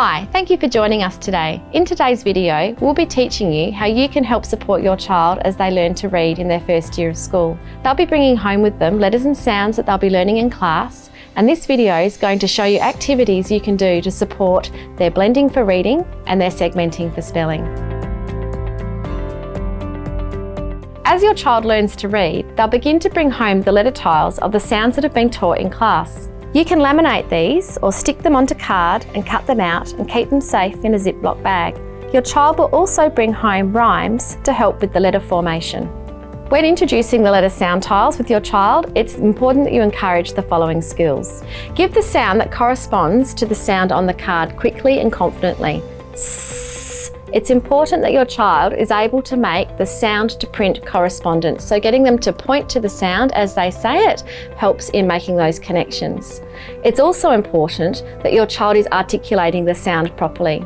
Hi, thank you for joining us today. In today's video, we'll be teaching you how you can help support your child as they learn to read in their first year of school. They'll be bringing home with them letters and sounds that they'll be learning in class, and this video is going to show you activities you can do to support their blending for reading and their segmenting for spelling. As your child learns to read, they'll begin to bring home the letter tiles of the sounds that have been taught in class. You can laminate these or stick them onto card and cut them out and keep them safe in a Ziploc bag. Your child will also bring home rhymes to help with the letter formation. When introducing the letter sound tiles with your child, it's important that you encourage the following skills. Give the sound that corresponds to the sound on the card quickly and confidently. It's important that your child is able to make the sound to print correspondence, so getting them to point to the sound as they say it helps in making those connections. It's also important that your child is articulating the sound properly.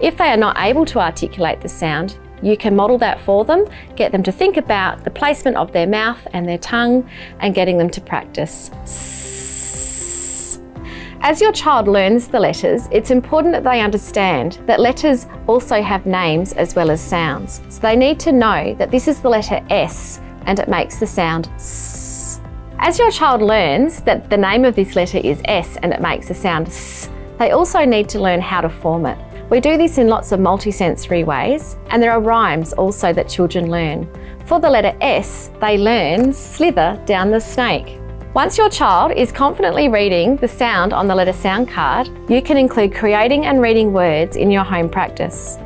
If they are not able to articulate the sound, you can model that for them, get them to think about the placement of their mouth and their tongue, and getting them to practice. As your child learns the letters, it's important that they understand that letters also have names as well as sounds. So they need to know that this is the letter S and it makes the sound S. As your child learns that the name of this letter is S and it makes the sound S, they also need to learn how to form it. We do this in lots of multisensory ways, and there are rhymes also that children learn. For the letter S, they learn slither down the snake. Once your child is confidently reading the sound on the letter sound card, you can include creating and reading words in your home practice.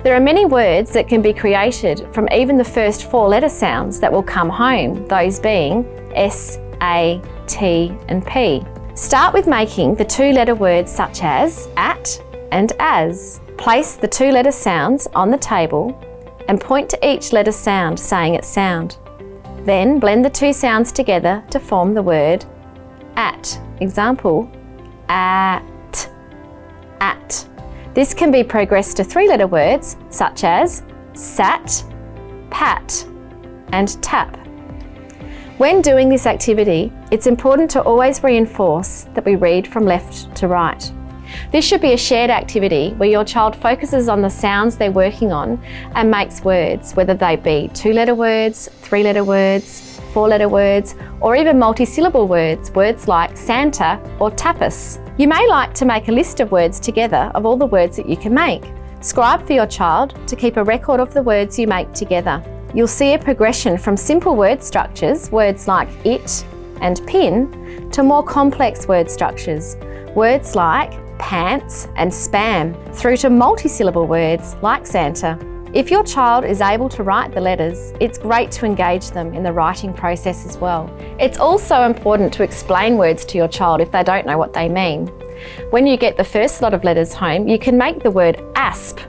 There are many words that can be created from even the first 4 letter sounds that will come home, those being S, A, T and P. Start with making the 2-letter words such as at and as. Place the 2-letter sounds on the table and point to each letter sound saying its sound. Then blend the 2 sounds together to form the word at. Example, at, at. This can be progressed to 3-letter words such as sat, pat, and tap. When doing this activity, it's important to always reinforce that we read from left to right. This should be a shared activity where your child focuses on the sounds they're working on and makes words, whether they be 2-letter words, 3-letter words, 4-letter words, or even multi-syllable words, words like Santa or tapas. You may like to make a list of words together of all the words that you can make. Scribe for your child to keep a record of the words you make together. You'll see a progression from simple word structures, words like it and pin, to more complex word structures, words like pants and spam, through to multi-syllable words like Santa. If your child is able to write the letters, it's great to engage them in the writing process as well. It's also important to explain words to your child if they don't know what they mean. When you get the first lot of letters home, you can make the word asp.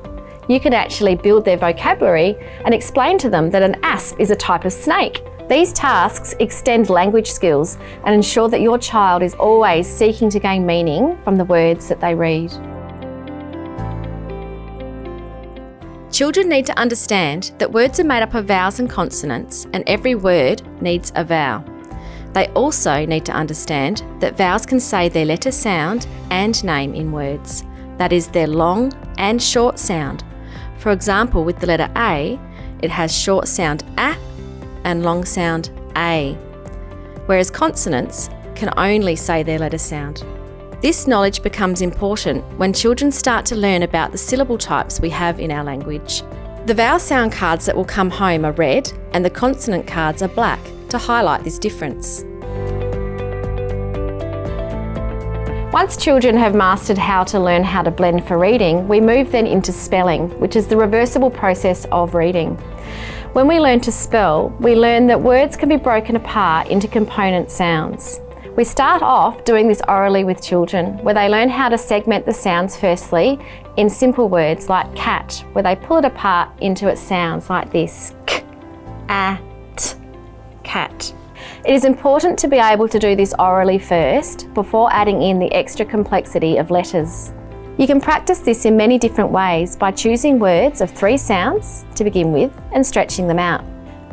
You can actually build their vocabulary and explain to them that an asp is a type of snake. These tasks extend language skills and ensure that your child is always seeking to gain meaning from the words that they read. Children need to understand that words are made up of vowels and consonants, and every word needs a vowel. They also need to understand that vowels can say their letter sound and name in words. That is, their long and short sound. For example, with the letter A, it has short sound A and long sound A, whereas consonants can only say their letter sound. This knowledge becomes important when children start to learn about the syllable types we have in our language. The vowel sound cards that will come home are red and the consonant cards are black to highlight this difference. Once children have mastered how to learn how to blend for reading, we move then into spelling, which is the reversible process of reading. When we learn to spell, we learn that words can be broken apart into component sounds. We start off doing this orally with children, where they learn how to segment the sounds firstly in simple words like cat, where they pull it apart into its sounds like this, k, a, t, cat. It is important to be able to do this orally first before adding in the extra complexity of letters. You can practice this in many different ways by choosing words of 3 sounds to begin with and stretching them out.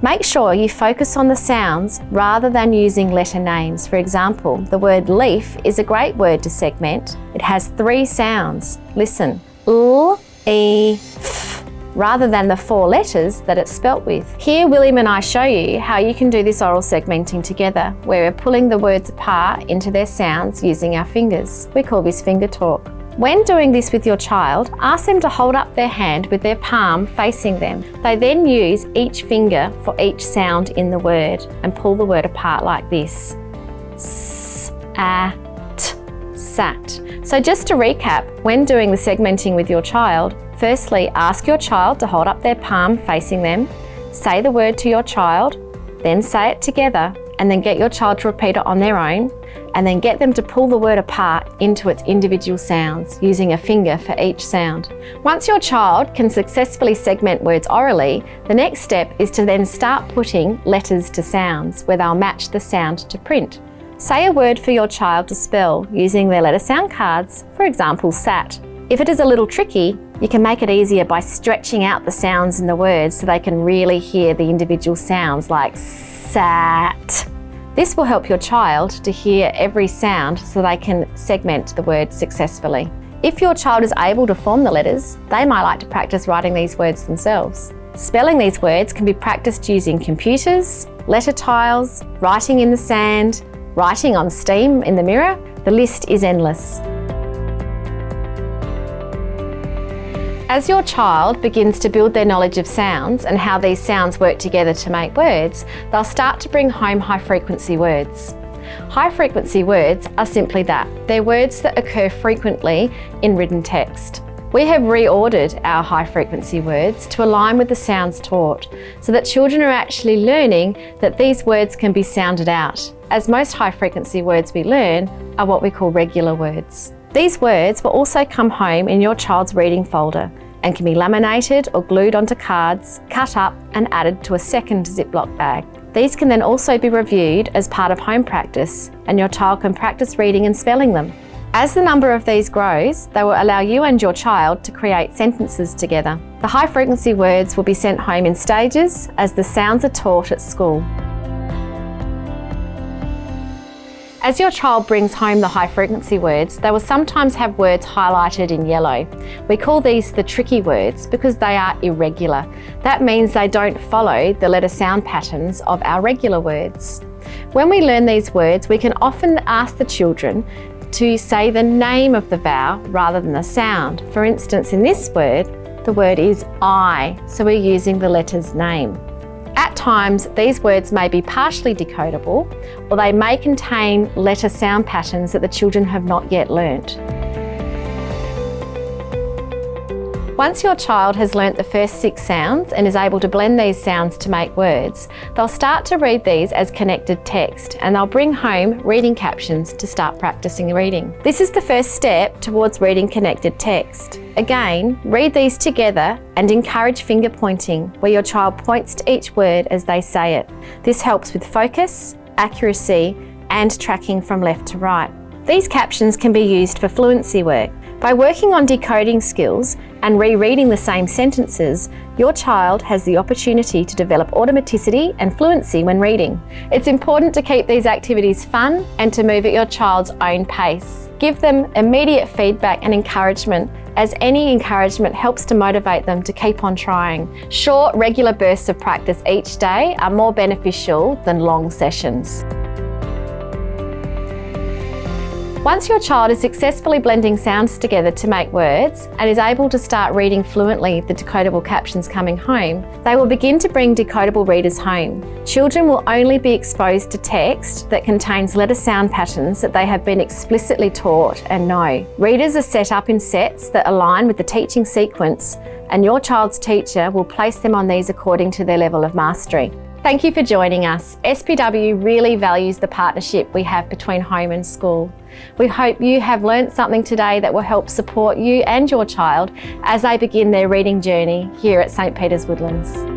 Make sure you focus on the sounds rather than using letter names. For example, the word leaf is a great word to segment. It has 3 sounds. Listen, L, E, F, rather than the 4 letters that it's spelt with. Here, William and I show you how you can do this oral segmenting together, where we're pulling the words apart into their sounds using our fingers. We call this finger talk. When doing this with your child, ask them to hold up their hand with their palm facing them. They then use each finger for each sound in the word and pull the word apart like this. S, a, t, sat. So just to recap, when doing the segmenting with your child, firstly, ask your child to hold up their palm facing them, say the word to your child, then say it together, and then get your child to repeat it on their own, and then get them to pull the word apart into its individual sounds, using a finger for each sound. Once your child can successfully segment words orally, the next step is to then start putting letters to sounds, where they'll match the sound to print. Say a word for your child to spell using their letter sound cards, for example, sat. If it is a little tricky, you can make it easier by stretching out the sounds in the words so they can really hear the individual sounds, like sat. This will help your child to hear every sound so they can segment the word successfully. If your child is able to form the letters, they might like to practice writing these words themselves. Spelling these words can be practiced using computers, letter tiles, writing in the sand, writing on steam in the mirror. The list is endless. As your child begins to build their knowledge of sounds and how these sounds work together to make words, they'll start to bring home high-frequency words. High-frequency words are simply that. They're words that occur frequently in written text. We have reordered our high-frequency words to align with the sounds taught, so that children are actually learning that these words can be sounded out, as most high-frequency words we learn are what we call regular words. These words will also come home in your child's reading folder and can be laminated or glued onto cards, cut up and added to a second Ziploc bag. These can then also be reviewed as part of home practice, and your child can practice reading and spelling them. As the number of these grows, they will allow you and your child to create sentences together. The high-frequency words will be sent home in stages as the sounds are taught at school. As your child brings home the high-frequency words, they will sometimes have words highlighted in yellow. We call these the tricky words because they are irregular. That means they don't follow the letter sound patterns of our regular words. When we learn these words, we can often ask the children to say the name of the vowel rather than the sound. For instance, in this word, the word is I, so we're using the letter's name. At times, these words may be partially decodable, or they may contain letter sound patterns that the children have not yet learnt. Once your child has learnt the first 6 sounds and is able to blend these sounds to make words, they'll start to read these as connected text, and they'll bring home reading captions to start practicing reading. This is the first step towards reading connected text. Again, read these together and encourage finger pointing, where your child points to each word as they say it. This helps with focus, accuracy, and tracking from left to right. These captions can be used for fluency work. By working on decoding skills and rereading the same sentences, your child has the opportunity to develop automaticity and fluency when reading. It's important to keep these activities fun and to move at your child's own pace. Give them immediate feedback and encouragement, as any encouragement helps to motivate them to keep on trying. Short, regular bursts of practice each day are more beneficial than long sessions. Once your child is successfully blending sounds together to make words and is able to start reading fluently the decodable captions coming home, they will begin to bring decodable readers home. Children will only be exposed to text that contains letter sound patterns that they have been explicitly taught and know. Readers are set up in sets that align with the teaching sequence, and your child's teacher will place them on these according to their level of mastery. Thank you for joining us. SPW really values the partnership we have between home and school. We hope you have learnt something today that will help support you and your child as they begin their reading journey here at St. Peter's Woodlands.